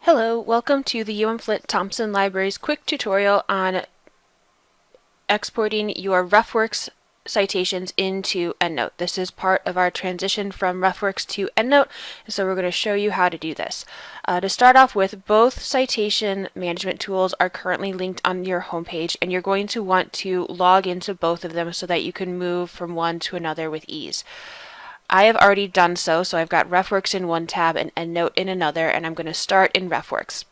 Hello, welcome to the Flint Thompson Library's quick tutorial on exporting your RefWorks citations into EndNote. This is part of our transition from RefWorks to EndNote, so we're going to show you how to do this. To start off with, both citation management tools are currently linked on your homepage, and you're going to want to log into both of them so that you can move from one to another with ease. I have already done so I've got RefWorks in one tab and EndNote in another, and I'm going to start in RefWorks.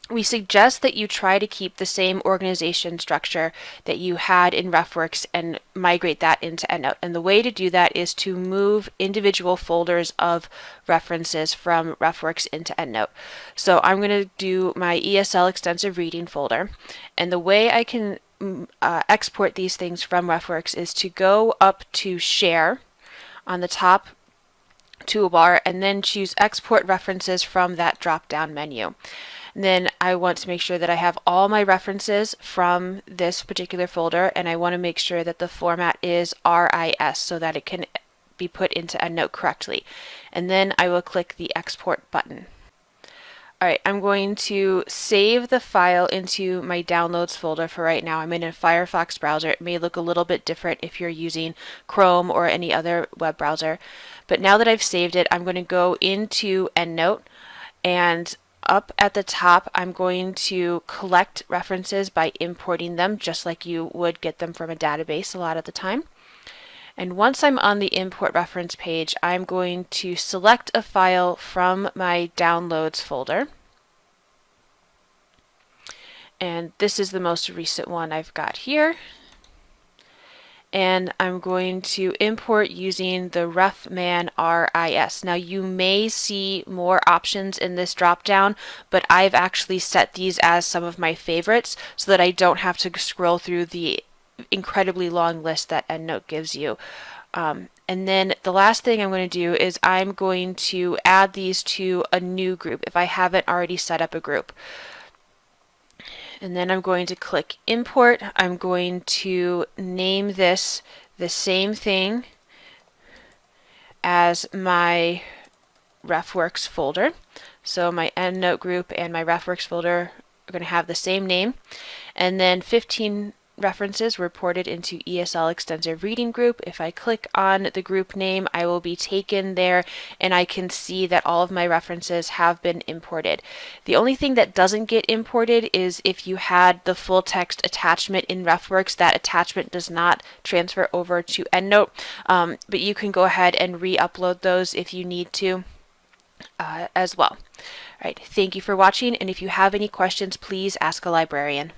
We suggest that you try to keep the same organization structure that you had in RefWorks and migrate that into EndNote. And the way to do that is to move individual folders of references from RefWorks into EndNote. So I'm going to do my ESL extensive reading folder, and the way I can export these things from RefWorks is to go up to Share on the top toolbar and then choose Export References from that drop-down menu. And then I want to make sure that I have all my references from this particular folder, and I want to make sure that the format is RIS so that it can be put into EndNote correctly. And then I will click the Export button. Alright, I'm going to save the file into my Downloads folder for right now. I'm in a Firefox browser. It may look a little bit different if you're using Chrome or any other web browser. But now that I've saved it, I'm going to go into EndNote, and up at the top I'm going to collect references by importing them just like you would get them from a database a lot of the time. And once I'm on the import reference page, I'm going to select a file from my downloads folder. And this is the most recent one I've got here. And I'm going to import using the refman RIS. Now you may see more options in this drop-down, but I've actually set these as some of my favorites so that I don't have to scroll through the incredibly long list that EndNote gives you. And then the last thing I'm going to do is I'm going to add these to a new group if I haven't already set up a group. And then I'm going to click Import. I'm going to name this the same thing as my RefWorks folder. So my EndNote group and my RefWorks folder are going to have the same name. And then 15 references were ported into ESL extensive reading group. If I click on the group name, I will be taken there and I can see that all of my references have been imported. The only thing that doesn't get imported is if you had the full text attachment in RefWorks. That attachment does not transfer over to EndNote, but you can go ahead and re-upload those if you need to as well. All right, thank you for watching, and if you have any questions, please ask a librarian.